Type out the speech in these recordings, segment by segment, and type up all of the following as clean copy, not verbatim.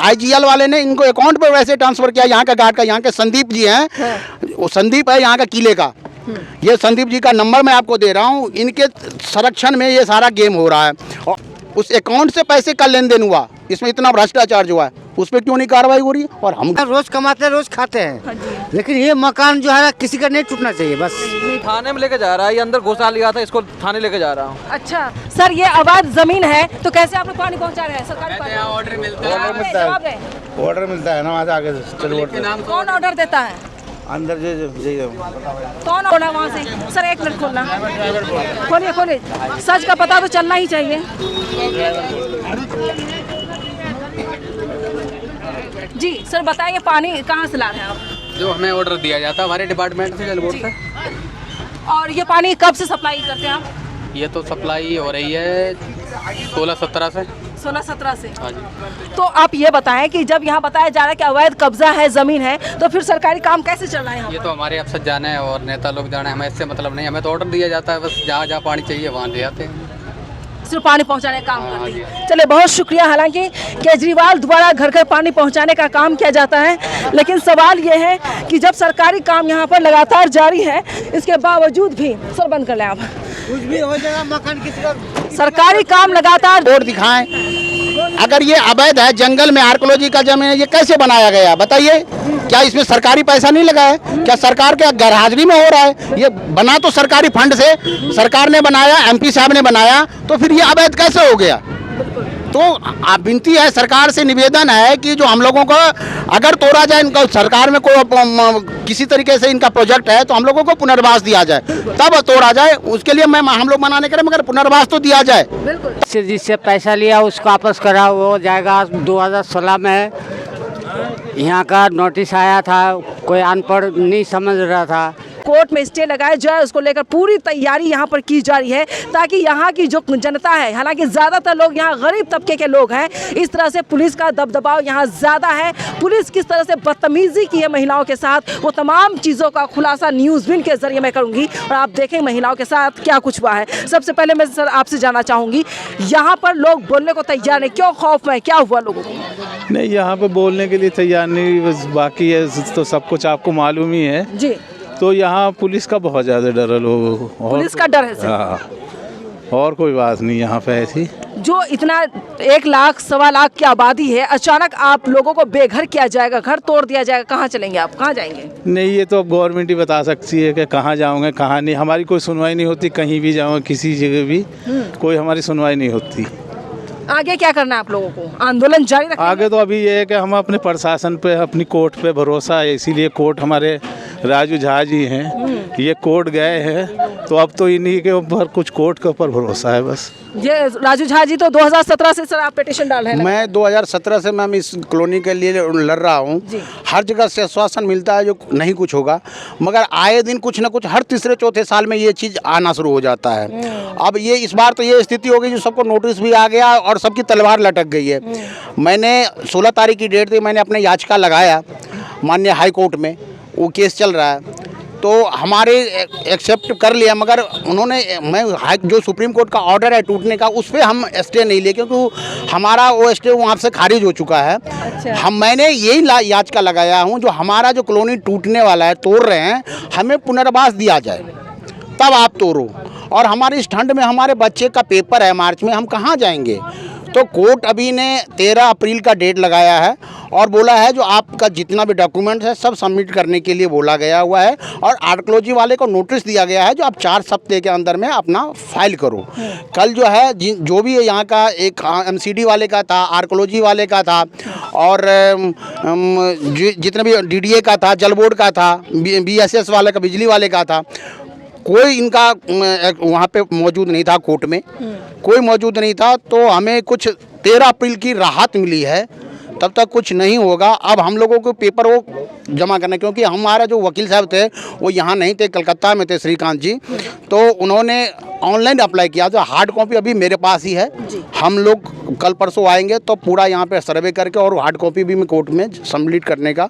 IGL वाले ने इनको अकाउंट पे वैसे ट्रांसफर किया, यहाँ का गार्ड का, यहाँ के संदीप जी हैं, वो संदीप है यहाँ का किले का, ये संदीप जी का नंबर मैं आपको दे रहा हूँ, इनके संरक्षण में ये सारा गेम हो रहा है। और उस अकाउंट से पैसे का लेन देन हुआ, इसमें इतना भ्रष्टाचार हुआ है, उस पर क्यों नहीं कार्रवाई हो रही है? और हम रोज कमाते हैं, रोज खाते हैं, लेकिन ये मकान जो है ना किसी का नहीं टूटना चाहिए। बस थाने में लेके जा रहा है, ये अंदर घुसा लिया था, इसको थाने लेके जा रहा हूँ। अच्छा सर, ये अवैध जमीन है तो कैसे आप लोग पानी पहुंचा रहे हैं? सरकारी पानी ऑर्डर मिलता ऑर्डर मिलता है ना वहाँ से आगे से। कौन ऑर्डर देता है? अंदर जो कौन ऑर्डर वहाँ से? सर एक मिनट खोलना, खोलिए खोलिए, सच का पता तो चलना ही चाहिए। जी सर बताइए, पानी कहाँ से ला रहे हैं आप? जो हमें ऑर्डर दिया जाता है हमारे डिपार्टमेंट से, जल बोर्ड से। और ये पानी कब से सप्लाई करते हैं आप? ये तो सप्लाई हो रही है 16-17 से। 16-17 से। हाँ जी। तो आप ये बताएं कि जब यहाँ बताया जा रहा है कि अवैध कब्जा है, जमीन है, तो फिर सरकारी काम कैसे चल रहा है यहाँ? ये तो हमारे अफसर जाने हैं और नेता लोग जाने, हमें इससे मतलब नहीं, हमें तो ऑर्डर दिया जाता है, बस जहाँ जहाँ पानी चाहिए वहाँ ले आते हैं, सिर्फ पानी पहुंचाने का काम करती है। चलिए बहुत शुक्रिया। हालांकि केजरीवाल द्वारा घर घर पानी पहुंचाने का काम किया जाता है, लेकिन सवाल ये है कि जब सरकारी काम यहाँ पर लगातार जारी है, इसके बावजूद भी सर बंद कर लें आप, कुछ भी हो जाएगा, मकान किसी का सरकारी काम लगातार बोर्ड दिखाएं। अगर ये अवैध है, जंगल में आर्कोलॉजी का जमीन है, ये कैसे बनाया गया बताइए? क्या इसमें सरकारी पैसा नहीं लगा है? क्या सरकार के गैरहाजिरी में हो रहा है? ये बना तो सरकारी फंड से, सरकार ने बनाया, MP साहब ने बनाया, तो फिर ये अवैध कैसे हो गया? तो आप विनती है, सरकार से निवेदन है कि जो हम लोगों को अगर तोड़ा जाए, इनका सरकार में कोई किसी तरीके से इनका प्रोजेक्ट है तो हम लोगों को पुनर्वास दिया जाए, तब तोड़ा जाए। उसके लिए हम लोग मना नहीं करें, मगर पुनर्वास तो दिया जाए। जिससे पैसा लिया उसको वापस करा, वो जाएगा। 2016 में यहाँ का नोटिस आया था, कोई अनपढ़ नहीं समझ रहा था। कोर्ट में स्टे लगाया जाए, उसको लेकर पूरी तैयारी यहाँ पर की जा रही है, ताकि यहाँ की जो जनता है, हालांकि ज़्यादातर लोग यहाँ गरीब तबके के लोग हैं, इस तरह से पुलिस का दबदबाव यहाँ ज़्यादा है। पुलिस किस तरह से बदतमीजी की है महिलाओं के साथ, वो तमाम चीज़ों का खुलासा न्यूज़ विन के जरिए मैं करूँगी, और आप देखें महिलाओं के साथ क्या कुछ हुआ है। सबसे पहले मैं सर आपसे जानना चाहूँगी, यहाँ पर लोग बोलने को तैयार नहीं, क्यों? खौफ में क्या हुआ लोगों को? नहीं, यहाँ पे बोलने के लिए तैयार नहीं, बस बाकी है तो सब कुछ आपको मालूम ही है जी। तो यहाँ पुलिस का बहुत ज़्यादा डर है लोगों को। पुलिस का डर है सर? हाँ, और कोई बात नहीं यहाँ पे ऐसी। जो इतना 1 लाख 1.25 लाख की आबादी है, अचानक आप लोगों को बेघर किया जाएगा, घर तोड़ दिया जाएगा, कहाँ चलेंगे आप? कहाँ जाएंगे? नहीं, ये तो अब गवर्नमेंट ही बता सकती है कि कहाँ जाओगे कहाँ नहीं। हमारी कोई सुनवाई नहीं होती, कहीं भी जाओ, किसी जगह भी कोई हमारी सुनवाई नहीं होती। आगे क्या करना है आप लोगों को? आंदोलन जारी रखेंगे? आगे तो अभी ये है कि हम अपने प्रशासन पे, अपनी कोर्ट पे भरोसा है, इसीलिए कोर्ट हमारे राजू झा जी हैं, ये कोर्ट गए हैं, तो अब तो इन्हीं के ऊपर, कुछ कोर्ट के ऊपर भरोसा है बस। ये राजू झा जी तो 2017 से सर आप पिटीशन डाल रहे हैं? मैं 2017 से मैम इस कॉलोनी के लिए लड़ रहा हूँ। हर जगह से आश्वासन मिलता है जो नहीं कुछ होगा, मगर आए दिन कुछ ना कुछ, हर तीसरे चौथे साल में ये चीज़ आना शुरू हो जाता है। अब ये इस बार तो ये स्थिति हो गई जो सबको नोटिस भी आ गया और सबकी तलवार लटक गई है। मैंने 16 तारीख की डेट थी, मैंने अपने याचिका लगाया माननीय हाई कोर्ट में, वो केस चल रहा है, तो हमारे एक्सेप्ट कर लिया, मगर उन्होंने जो सुप्रीम कोर्ट का ऑर्डर है टूटने का, उस पर हम स्टे नहीं लिए, क्योंकि हमारा वो स्टे वहाँ से खारिज हो चुका है। अच्छा। मैंने यही याचिका लगाया हूँ, जो हमारा जो कॉलोनी टूटने वाला है, तोड़ रहे हैं, हमें पुनर्वास दिया जाए, तब आप तोड़ो। और हमारी इस ठंड में हमारे बच्चे का पेपर है मार्च में, हम कहाँ जाएंगे? तो कोर्ट अभी ने 13 अप्रैल का डेट लगाया है और बोला है जो आपका जितना भी डॉक्यूमेंट्स है सब सबमिट करने के लिए बोला गया हुआ है, और आर्कोलॉजी वाले को नोटिस दिया गया है जो आप 4 सप्ताह के अंदर में अपना फाइल करो। कल जो है जो भी यहाँ का एक MCD वाले का था, आर्कोलॉजी वाले का था, और जितने भी DDA का था, जल बोर्ड का था, BSS वाले का, बिजली वाले का था, कोई इनका वहाँ पे मौजूद नहीं था, कोर्ट में कोई मौजूद नहीं था। तो हमें कुछ 13 अप्रैल की राहत मिली है, तब तक कुछ नहीं होगा। अब हम लोगों को पेपर वो जमा करना, क्योंकि हमारा जो वकील साहब थे वो यहाँ नहीं थे, कलकत्ता में थे, श्रीकांत जी, तो उन्होंने ऑनलाइन अप्लाई किया। तो हार्ड कॉपी अभी मेरे पास ही है। हम लोग कल परसों आएंगे तो पूरा यहाँ पे सर्वे करके और हार्ड कॉपी भी मैं कोर्ट में सबमिट करने का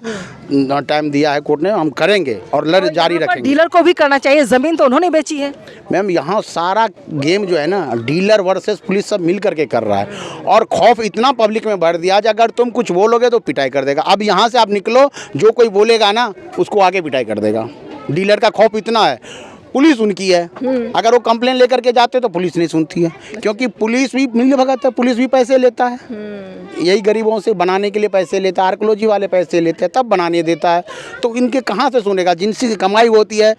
टाइम दिया है कोर्ट ने, हम करेंगे और लड़ जारी रखेंगे। डीलर को भी करना चाहिए, जमीन तो उन्होंने बेची है। मैम यहाँ सारा गेम जो है ना डीलर वर्सेस पुलिस सब मिल करके कर रहा है, और खौफ इतना पब्लिक में भर दिया कि अगर तुम कुछ बोलोगे तो पिटाई कर देगा। अब यहाँ से आप निकलो, जो कोई बोलेगा ना उसको आगे पिटाई कर देगा। डीलर का खौफ इतना है। पुलिस उनकी है, अगर वो कंप्लेन लेकर के जाते तो पुलिस नहीं सुनती है, क्योंकि पुलिस भी मिल भगत है, पुलिस भी पैसे लेता है, यही गरीबों से बनाने के लिए पैसे लेता है, आर्कोलॉजी वाले पैसे लेते हैं तब बनाने देता है, तो इनके कहाँ से सुनेगा। जिनसी कमाई होती है,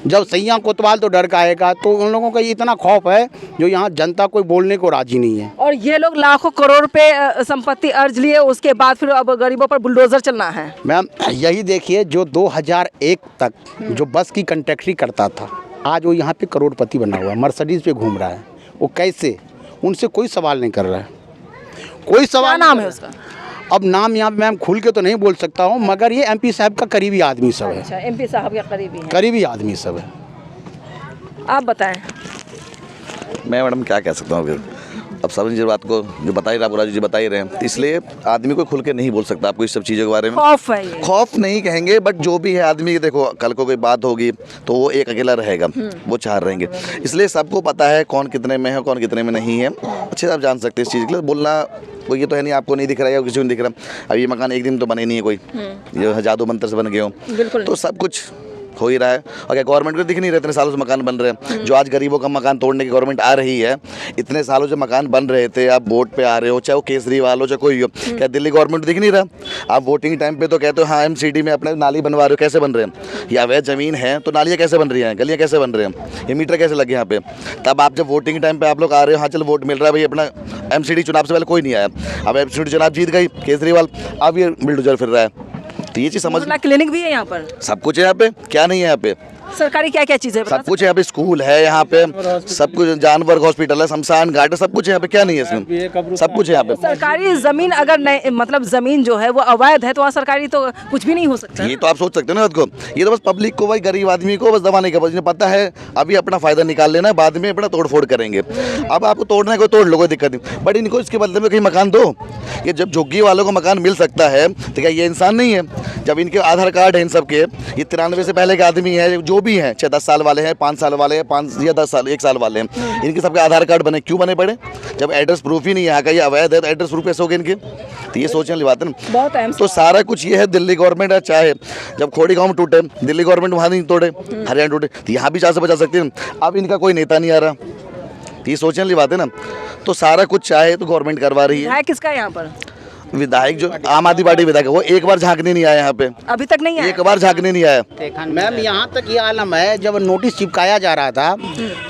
जब सैया कोतवाल तो डर का आएगा। तो उन लोगों का इतना खौफ है जो यहाँ जनता कोई बोलने को राजी नहीं है। और ये लोग लाखों करोड़ पे संपत्ति अर्ज लिए, उसके बाद फिर अब गरीबों पर बुलडोजर चलना है। मैम यही देखिए, जो 2001 तक जो बस की कंट्रैक्टरी करता था, आज वो यहाँ पे करोड़पति बना हुआ है, मर्सिडीज पे घूम रहा है। वो कैसे? उनसे कोई सवाल नहीं कर रहा है, कोई सवाल। क्या नाम है उसका? अब नाम यहाँ पे मैम खुल के तो नहीं बोल सकता हूँ, मगर ये MP साहब का करीबी आदमी सब है। अच्छा, MP साहब के करीबी है। करीबी आदमी सब है। आप बताएं। मैं मैडम क्या कह सकता हूँ, अब सब जी बात को जो बता ही रहा, राजू जी बता ही रहे हैं, इसलिए आदमी को खुल के नहीं बोल सकता आपको इस सब चीज़ों के बारे में। खौफ है ये। खौफ नहीं कहेंगे, बट जो भी है आदमी, देखो कल को कोई बात होगी तो वो एक अकेला रहेगा, वो चार रहेंगे, इसलिए सबको पता है कौन कितने में है, कौन कितने में नहीं है। अच्छे से आप जान सकते हैं इस चीज़ के लिए। बोलना कोई ये तो है नहीं आपको नहीं दिख रहा है या किसी को नहीं दिख रहा। अब ये मकान एक दिन तो बने नहीं है, कोई ये जादू मंत्र से बन गए हो, तो सब कुछ हो ही रहा है। और क्या गवर्नमेंट को दिख नहीं रहे इतने सालों से मकान बन रहे हैं? जो आज गरीबों का मकान तोड़ने की गवर्नमेंट आ रही है, इतने सालों से मकान बन रहे थे, आप वोट पे आ रहे हो, चाहे वो केजरीवाल हो चाहे कोई हो, क्या दिल्ली गवर्नमेंट दिख नहीं रहा? आप वोटिंग टाइम पे तो कहते हो हाँ MCD में अपने नाली बनवा रहे हो, कैसे बन रहे हैं? या अवैध ज़मीन है तो नालियाँ कैसे बन रही हैं, गलियाँ कैसे बन रहे हैं, ये मीटर कैसे लगे यहाँ पे? तब आप जब वोटिंग टाइम पे आप लोग आ रहे हो, हाँ चलो वोट मिल रहा है भाई, अपना MCD चुनाव से पहले कोई नहीं आया, अब MCD चुनाव जीत गई केजरीवाल, अब ये बुलडोजर फिर रहा है। तो ये चीज़ समझ, क्लिनिक भी है यहाँ पर, सब कुछ है यहाँ पे, क्या नहीं है यहाँ पे? सरकारी क्या क्या चीज़ें? सब कुछ है यहाँ पे, स्कूल है यहाँ पे, सब कुछ, जानवर हॉस्पिटल है, शमशान घाट है, सब कुछ है यहाँ पे, क्या नहीं है इसमें? सब कुछ है यहाँ पे। सरकारी जमीन अगर नहीं, मतलब जमीन जो है वो अवैध है, तो वहाँ सरकारी तो कुछ भी नहीं हो सकता। ये तो आप सोच सकते हो ना को, ये तो बस पब्लिक को, भाई गरीब आदमी को बस दबाने का, बस इन्हें पता है अभी अपना फायदा निकाल लेना, बाद में अपना तोड़ फोड़ करेंगे। अब आपको तोड़ना है कोई तोड़ लो, कोई दिक्कत नहीं, बट इनको इसके बदले में कहीं मकान दो। ये जब झुग्गी वालों को मकान मिल सकता है तो क्या ये इंसान नहीं है? जब इनके आधार कार्ड है इन सब के, ये 93 से पहले के आदमी है, जो भी हैं, चाहे 10 साल वाले हैं, 5 साल वाले हैं, 5 या 10 साल 1 साल वाले हैं, इनके सबके आधार कार्ड बने, क्यों बने पड़े? जब एड्रेस प्रूफ ही नहीं यहाँ का, ये अवैध है तो एड्रेस प्रूफ कैसे हो गए इनके? तो ये सोचने वाली बात है ना। बहुत अहम तो सारा कुछ ये है, दिल्ली गवर्नमेंट है, चाहे जब खोड़ी गाँव में टूटे दिल्ली गवर्नमेंट वहाँ नहीं तोड़े, हरियाणा टूटे, तो यहाँ भी 4 से बचा सकते हैं। अब इनका कोई नेता नहीं आ रहा, ये सोचने वाली बात है ना। तो सारा कुछ चाहे तो गवर्नमेंट करवा रही है। किसका है यहाँ पर? विधायक जो आम आदमी पार्टी विधायक है, वो एक बार झांकने नहीं आया यहाँ पे, अभी तक नहीं आया। एक बार झांकने नहीं आया। मैम यहाँ तक ये आलम है, जब नोटिस चिपकाया जा रहा था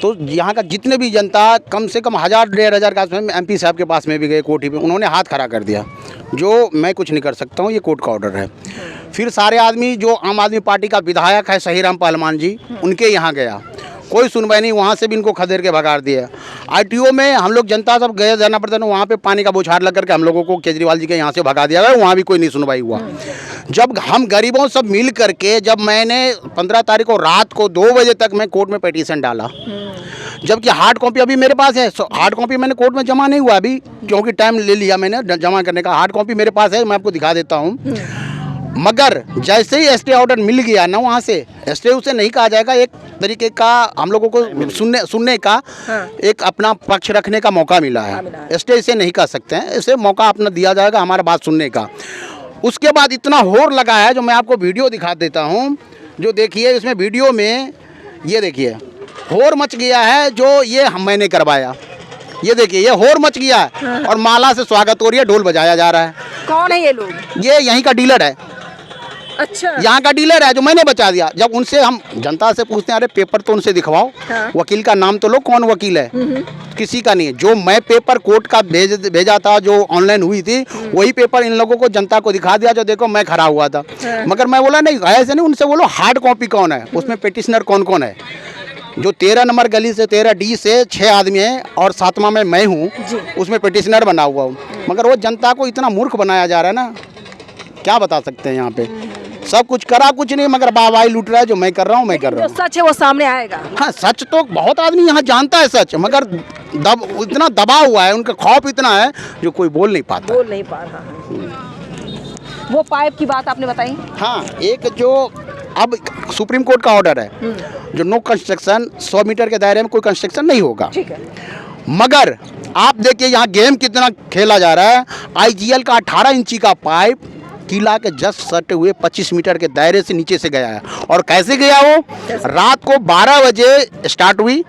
तो यहाँ का जितने भी जनता, कम से कम 1000-1500 का MP साहब के पास में भी गए कोठी पे, उन्होंने हाथ खड़ा कर दिया, जो मैं कुछ नहीं कर सकता हूँ, ये कोर्ट का ऑर्डर है। फिर सारे आदमी, जो आम आदमी पार्टी का विधायक है सहीराम पहलवान जी, उनके यहाँ गया, कोई सुनवाई नहीं, वहाँ से भी इनको खदेड़ के भगा दिया। ITO में हम लोग जनता सब गए, जाना पड़ता है, वहाँ पे पानी का बौछार लग करके हम लोगों को केजरीवाल जी के यहाँ से भगा दिया गया, वहाँ भी कोई नहीं सुनवाई हुआ। जब हम गरीबों सब मिल करके, जब मैंने 15 तारीख को रात को 2 बजे तक मैं कोर्ट में पिटीशन डाला, जबकि हार्ड कॉपी अभी मेरे पास है, हार्ड कॉपी मैंने कोर्ट में जमा नहीं हुआ अभी, क्योंकि टाइम ले लिया मैंने जमा करने का। हार्ड कॉपी मेरे पास है, मैं आपको दिखा देता हूँ। मगर जैसे ही स्टे ऑर्डर मिल गया ना, वहाँ से स्टे उसे नहीं कहा जाएगा, एक तरीके का हम लोगों को सुनने का एक अपना पक्ष रखने का मौका मिला है। स्टे इसे नहीं कह सकते हैं, इसे मौका अपना दिया जाएगा हमारा बात सुनने का। उसके बाद इतना होर लगा है, जो मैं आपको वीडियो दिखा देता हूँ, जो देखिए इसमें वीडियो में, ये देखिए होर मच गया है, जो ये मैंने करवाया, ये देखिए ये होर मच गया है, और माला से स्वागत हो रही है, ढोल बजाया जा रहा है। कौन है ये लोग? ये यहीं का डीलर है। अच्छा, यहाँ का डीलर है, जो मैंने बचा दिया। जब उनसे हम जनता से पूछते हैं, अरे पेपर तो उनसे दिखवाओ, वकील का नाम तो लो, कौन वकील है? किसी का नहीं है। जो मैं पेपर कोर्ट का भेजा था, जो ऑनलाइन हुई थी, वही पेपर इन लोगों को, जनता को दिखा दिया, जो देखो मैं खड़ा हुआ था। मगर मैं बोला नहीं, ऐसे नहीं, उनसे बोलो हार्ड कॉपी कौन है, उसमें पिटिशनर कौन कौन है। जो 13 नंबर गली से 13D से 6 आदमी हैं, और 7वां में मैं हूँ, उसमें पिटिशनर बना हुआ हूँ। मगर वो जनता को इतना मूर्ख बनाया जा रहा है ना, क्या बता सकते हैं। यहाँ पे सब कुछ करा कुछ नहीं, मगर वाहवाही लूट रहा है जो मैं कर रहा हूँ, मैं कर रहा जो हूँ। सच है वो सामने आएगा। हाँ, सच तो बहुत आदमी यहाँ जानता है सच, मगर इतना दबा हुआ है, उनका खौफ इतना है जो कोई बोल नहीं पाता। बोल नहीं पा रहा है। वो पाइप की बात आपने बताई। हाँ, एक जो अब सुप्रीम कोर्ट का ऑर्डर है जो नो कंस्ट्रक्शन, 100 मीटर के दायरे में कोई कंस्ट्रक्शन नहीं होगा। ठीक है। मगर आप देखिए यहाँ गेम कितना खेला जा रहा है। आईजीएल का 18 इंची का पाइप किला के जस्ट सटे हुए 25 मीटर के दायरे से नीचे से गया है। और कैसे गया वो? रात को 12 बजे स्टार्ट हुई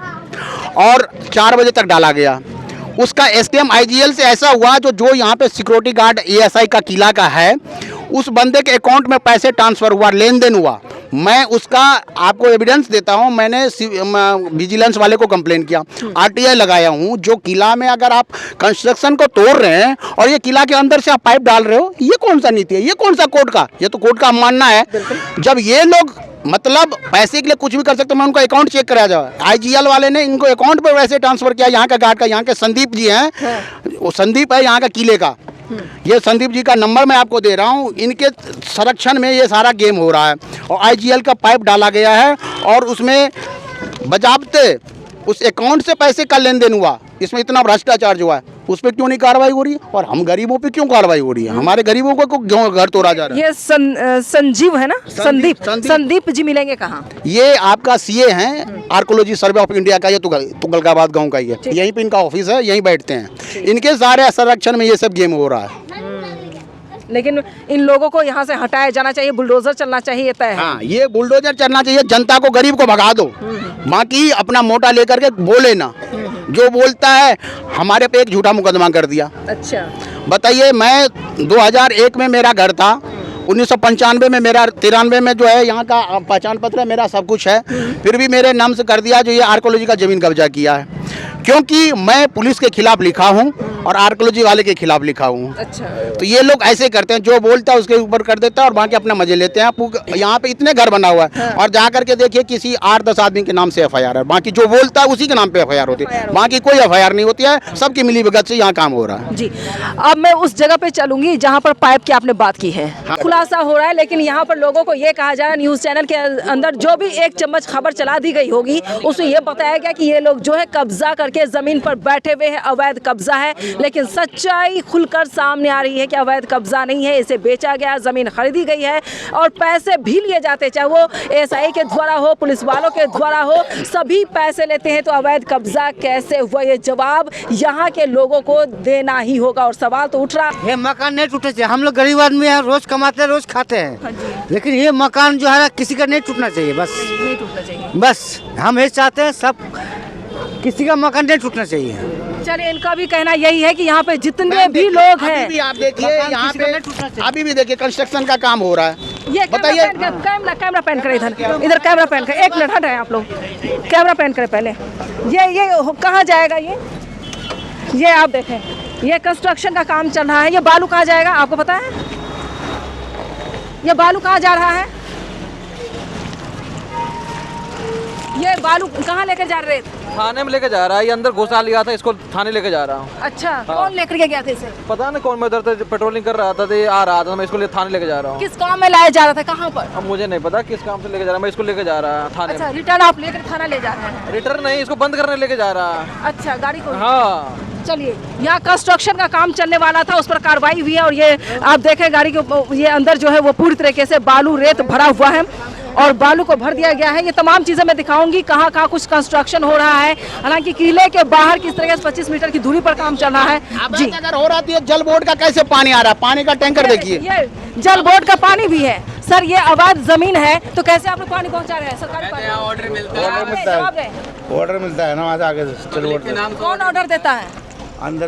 और 4 बजे तक डाला गया। उसका एसकेएम आईजीएल से ऐसा हुआ जो यहाँ पे सिक्योरिटी गार्ड एएसआई का किला का है, उस बंदे के अकाउंट में पैसे ट्रांसफ़र हुआ, लेन देन हुआ। मैं उसका आपको एविडेंस देता हूँ। मैंने विजिलेंस वाले को कंप्लेन किया, आरटीआई लगाया हूँ। जो किला में अगर आप कंस्ट्रक्शन को तोड़ रहे हैं और ये किला के अंदर से आप पाइप डाल रहे हो, ये कौन सा नीति है? ये कौन सा कोर्ट का? ये तो कोर्ट का मानना है। जब ये लोग मतलब पैसे के लिए कुछ भी कर सकते, मैं उनका अकाउंट चेक कराया जाए। आईजीएल वाले ने इनको अकाउंट पर वैसे ट्रांसफ़र किया। यहाँ का गार्ड का, यहाँ के संदीप जी हैं, वो संदीप है यहाँ का किले का। ये संदीप जी का नंबर मैं आपको दे रहा हूँ। इनके संरक्षण में ये सारा गेम हो रहा है और आईजीएल का पाइप डाला गया है और उसमें बजाबते उस अकाउंट से पैसे का लेन देन हुआ। इसमें इतना भ्रष्टाचार हुआ है, उस पर क्यों नहीं कार्रवाई हो रही है? और हम गरीबों पे क्यों कार्रवाई हो रही है? हमारे गरीबों को क्यों घर तोड़ा जा रहा है? ये संजीव है ना? संदीप जी मिलेंगे कहाँ? ये आपका सीए हैं, आर्कोलॉजी सर्वे ऑफ इंडिया का। ये तुगलकाबाद गांव का ही है। यहीं पे इनका ऑफिस है, यहीं बैठते हैं। इनके सारे संरक्षण में ये सब गेम हो रहा है। लेकिन इन लोगों को यहाँ से हटाया जाना चाहिए, बुलडोजर चलना चाहिए, ये तय है। हाँ, ये बुलडोजर चलना चाहिए। जनता को, गरीब को भगा दो, बाकी अपना मोटा लेकर के बोले ना। जो बोलता है हमारे पे एक झूठा मुकदमा कर दिया। अच्छा, बताइए, मैं 2001 में मेरा घर था, 1995 में मेरा, 93 में जो है यहाँ का पहचान पत्र है, मेरा सब कुछ है, फिर भी मेरे नाम से कर दिया जो ये आर्कोलॉजी का ज़मीन कब्जा किया है। क्योंकि मैं पुलिस के खिलाफ लिखा हूँ और आर्कोलॉजी वाले के खिलाफ लिखा हूँ। अच्छा। तो ये लोग ऐसे करते हैं, जो बोलता है उसके ऊपर कर देता है और बाकी अपना मजे लेते हैं। यहाँ पे इतने घर बना हुआ है और जा करके देखिए किसी 8-10 आदमी के नाम से एफआईआर है, बाकी जो बोलता है उसी के नाम पे एफआईआर होती है, बाकी कोई एफआईआर नहीं होती है। सबकी मिली भगत से यहाँ काम हो रहा है। जी, अब मैं उस जगह पे चलूंगी जहाँ पर पाइप की आपने बात की है। खुलासा हो रहा है, लेकिन यहाँ पर लोगों को ये कहा जा रहा है, न्यूज़ चैनल के अंदर जो भी एक चम्मच खबर चला दी गई होगी उसमें ये बताया गया कि ये लोग जो है कब्जा करके ज़मीन पर बैठे हुए हैं, अवैध कब्जा है। लेकिन सच्चाई खुलकर सामने आ रही है कि अवैध कब्जा नहीं है, इसे बेचा गया, ज़मीन खरीदी गई है और पैसे भी लिए जाते, चाहे वो एएसआई के द्वारा हो, पुलिस वालों के द्वारा हो, सभी पैसे लेते हैं। तो अवैध कब्जा कैसे हुआ, ये जवाब यहाँ के लोगों को देना ही होगा। और सवाल तो उठ रहा है, ये मकान नहीं टूटना चाहिए। हम लोग गरीब आदमी हैं, रोज कमाते हैं, रोज खाते हैं, लेकिन ये मकान जो है किसी का नहीं टूटना चाहिए। बस नहीं टूटना चाहिए। बस हम ये चाहते हैं, सब किसी का मकान नहीं टूटना चाहिए। चलिए, इनका भी कहना यही है कि यहाँ पे जितने भी लोग हैं, अभी भी आप देखिए यहाँ पे, अभी भी देखिए कंस्ट्रक्शन का काम हो रहा है। ये बताइए, कैमरा पैन करें, इधर कैमरा पैन करें। 1 मिनट हट रहे हैं आप लोग, कैमरा पैन करें पहले। ये कहाँ जाएगा? ये आप देखें, ये कंस्ट्रक्शन का काम चल रहा है। ये बालू कहाँ जाएगा आपको पता है? ये बालू कहाँ जा रहा है? ये बालू कहाँ लेकर जा रहे थे? थाने में लेके जा रहा है। ये अंदर घुसा लिया था, इसको थाने लेके जा रहा हूँ। अच्छा, कौन लेकर के गया था इसे? पता नहीं कौन, मैं उधर से पेट्रोलिंग कर रहा था तो ये आ रहा था, मैं इसको थाने लेके जा रहा हूँ। किस काम में लाया जा रहा था, कहाँ पर? अब मुझे नहीं पता किस काम से लेके जा रहा, मैं इसको लेके जा रहा थाने अच्छा, रिटर्न आप लेकर थाना ले जा रहे हैं? रिटर्न नहीं, इसको बंद करने लेके जा रहा। अच्छा, गाड़ी को? हाँ। चलिए, यहाँ कंस्ट्रक्शन का काम चलने वाला था, उस पर कार्रवाई हुई है और ये आप देखें गाड़ी के ये अंदर जो है वो पूरी तरीके से बालू रेत भरा हुआ है और बालू को भर दिया गया है। ये तमाम चीज़ें मैं दिखाऊंगी, कहाँ कहाँ कुछ कंस्ट्रक्शन हो रहा है। हालांकि किले के बाहर किस तरह से 25 मीटर की दूरी पर काम चल रहा है। जी, अगर हो रहा है जल बोर्ड का कैसे पानी आ रहा है? पानी का टैंकर देखिए, ये जल बोर्ड का पानी भी है। सर, ये अवैध जमीन है तो कैसे आप लोग पानी पहुँचा रहे हैं? सरकारी पानी ऑर्डर मिलता ऑर्डर मिलता है ना वहाँ से आगे चल बोर्ड से। कौन ऑर्डर देता है? अंदर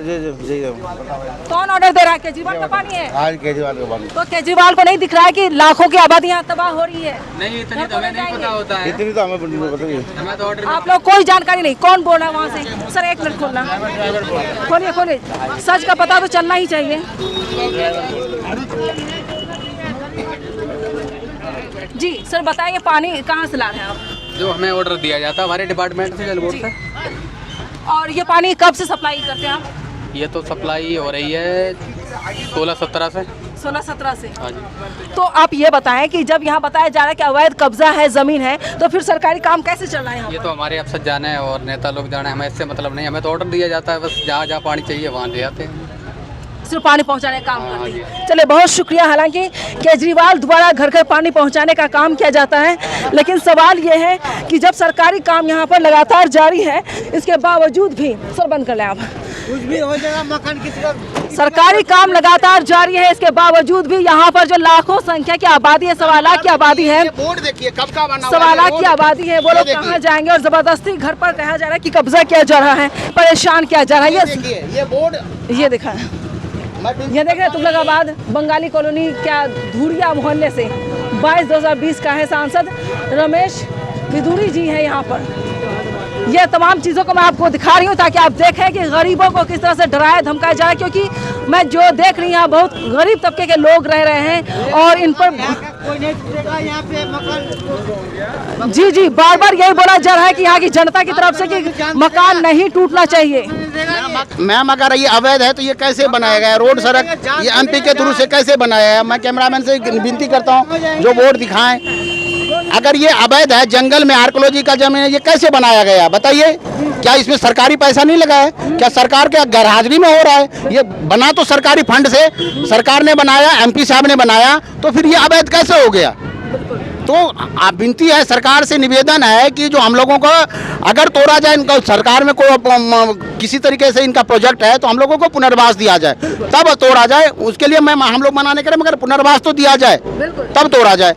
कौन ऑर्डर दे रहा है? केजरीवाल का पानी है? आज केजरीवाल का पानी। तो केजरीवाल को नहीं दिख रहा है कि लाखों की आबादी यहाँ तबाह हो रही है? नहीं, इतनी तो हमें नहीं पता होता है। इतनी तो हमें पता ही है। हमें तो ऑर्डर आप लोग कोई जानकारी नहीं, कौन बोल रहा है वहाँ से? सर 1 मिनट खोलना, खोलिए, सच का पता तो चलना ही चाहिए। जी सर, बताइए पानी कहाँ से ला रहे हैं आप? जो हमें ऑर्डर दिया जाता है हमारे डिपार्टमेंट से, जल बोर्ड से। और ये पानी कब से सप्लाई करते हैं आप? ये तो सप्लाई हो रही है 16-17 से। 16-17 से। हाँ जी। तो आप ये बताएं कि जब यहाँ बताया जा रहा है कि अवैध कब्जा है, जमीन है, तो फिर सरकारी काम कैसे चल रहा है यहाँ ये पर? तो हमारे अफसर जाने हैं और नेता लोग जाने, हमें इससे मतलब नहीं, हमें तो ऑर्डर दिया जाता है, बस जहाँ जहाँ पानी चाहिए वहाँ ले आते हैं। सिर्फ पानी पहुंचाने का काम हाँ करते जी। हैं। चलिए, बहुत शुक्रिया। हालांकि केजरीवाल द्वारा घर घर पानी पहुंचाने का काम किया जाता है, लेकिन सवाल ये है कि जब सरकारी काम यहाँ पर लगातार जारी है, इसके बावजूद भी सर बंद कर लें आप, कुछ भी हो जाएगा, मकान किसी का सरकारी काम लगातार जारी है, इसके बावजूद भी यहाँ पर जो लाखों संख्या की आबादी है, 1.25 लाख की आबादी है, बोर्ड देखिए कब का बना 1.25 लाख की आबादी है, वो लोग कहाँ जाएंगे? और जबरदस्ती घर पर कहा जा रहा है कि कब्जा किया जा रहा है, परेशान किया जा रहा है। ये बोर्ड ये देखा है, ये देख रहे हैं तुगलकाबाद बंगाली कॉलोनी क्या धुरिया मोहल्ले से 22/2020 का है। सांसद रमेश विदुरी जी हैं यहाँ पर। ये तमाम चीज़ों को मैं आपको दिखा रही हूँ ताकि आप देखें कि गरीबों को किस तरह से डराया धमकाया जा रहा है, क्योंकि मैं जो देख रही हूँ यहाँ बहुत गरीब तबके के लोग रह रहे हैं और इन पर कोई नहीं टूटेगा यहाँ पे मकान। जी बार बार यही बोला जा रहा है कि यहाँ की जनता की तरफ से कि मकान नहीं टूटना चाहिए। मैम अगर ये अवैध है तो ये कैसे बनाया गया? रोड सड़क ये एमपी के थ्रू से कैसे बनाया है? मैं कैमरामैन से विनती करता हूँ जो बोर्ड दिखाएं, अगर ये अवैध है, जंगल में आर्कोलॉजी का जमीन है, ये कैसे बनाया गया बताइए? क्या इसमें सरकारी पैसा नहीं लगा है? क्या सरकार के गैरहाजिरी में हो रहा है? ये बना तो सरकारी फंड से सरकार ने बनाया, एमपी साहब ने बनाया, तो फिर ये अवैध कैसे हो गया? तो आप विनती है, सरकार से निवेदन है कि जो हम लोगों को अगर तोड़ा जाए, इनका सरकार में कोई किसी तरीके से इनका प्रोजेक्ट है तो हम लोगों को पुनर्वास दिया जाए, तब तोड़ा जाए। उसके लिए हम लोग मना नहीं करें, मगर पुनर्वास तो दिया जाए तब तोड़ा जाए।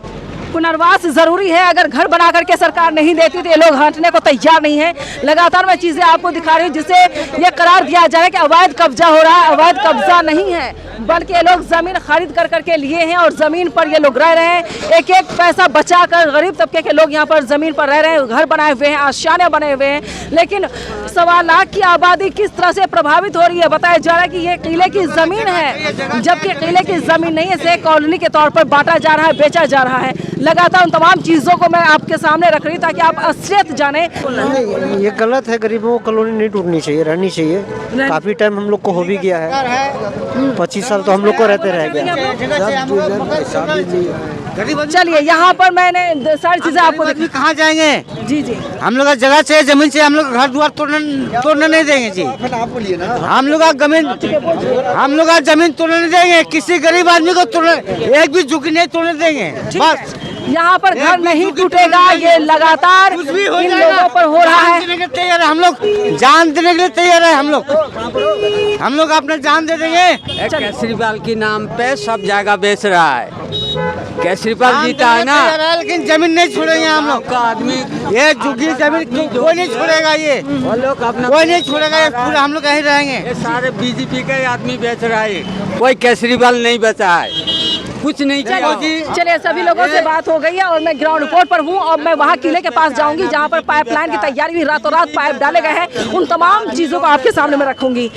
पुनर्वास जरूरी है। अगर घर बना करके सरकार नहीं देती तो ये लोग हटने को तैयार नहीं है। लगातार मैं चीजें आपको दिखा रही हूँ जिससे ये करार दिया जा रहा है कि अवैध कब्जा हो रहा है। अवैध कब्जा नहीं है, बल्कि ये लोग जमीन खरीद कर करके लिए हैं और जमीन पर ये लोग रह रहे हैं। एक एक पैसा बचा कर गरीब तबके के लोग यहाँ पर जमीन पर रह रहे हैं, घर बनाए हुए हैं, आशियाने बने हुए हैं। लेकिन 1.25 लाख की आबादी किस तरह से प्रभावित हो रही है? बताया जा रहा है कि ये किले की जमीन है, जबकि किले की जमीन नहीं है, इसे कॉलोनी के तौर पर बांटा जा रहा है, बेचा जा रहा है। लगातार उन तमाम चीजों को मैं आपके सामने रख रही हूँ ताकि आप असलियत जाने। ये गलत है, गरीबों को कॉलोनी नहीं टूटनी चाहिए, रहनी चाहिए। काफी टाइम हम लोग को हो भी गया है, 25 साल तो हम लोग को रहते रह गया। चलिए, यहाँ पर मैंने सारी चीजें आपको देखी। कहाँ जाएंगे? जी हम लोग का जगह से जमीन से हम लोग घर द्वार तोड़ने नहीं देंगे जी। हम लोग का जमीन तोड़ने नहीं देंगे, किसी गरीब आदमी को तोड़ने, एक भी झुकी नहीं तोड़ने देंगे। बस यहाँ पर घर नहीं टूटेगा, ये लगातार इन लोगों पर हो रहा है। तैयार है हम लोग, जान देने के लिए तैयार है हम लोग अपना जान दे देंगे। केजरीवाल के नाम पे सब जगह बेच रहा है। केजरीवाल जीता है ना, लेकिन जमीन नहीं छोड़ेंगे हम लोग का आदमी। ये झुग्गी जमीन कोई नहीं छोड़ेगा, ये वो लोग अपना कोई नहीं छोड़ेगा, ये पूरा हम लोग यहीं रहेंगे। ये सारे बीजेपी के आदमी बेच रहा है, कोई केजरीवाल नहीं बेचा है, कुछ नहीं किया। चलिए, सभी लोगों से बात हो गई है और मैं ग्राउंड रिपोर्ट पर हूँ। अब मैं वहाँ किले के पास जाऊंगी जहाँ पर पाइपलाइन की तैयारी हुई, रातों रात पाइप डाले गए हैं। उन तमाम चीजों को आपके सामने मैं रखूंगी।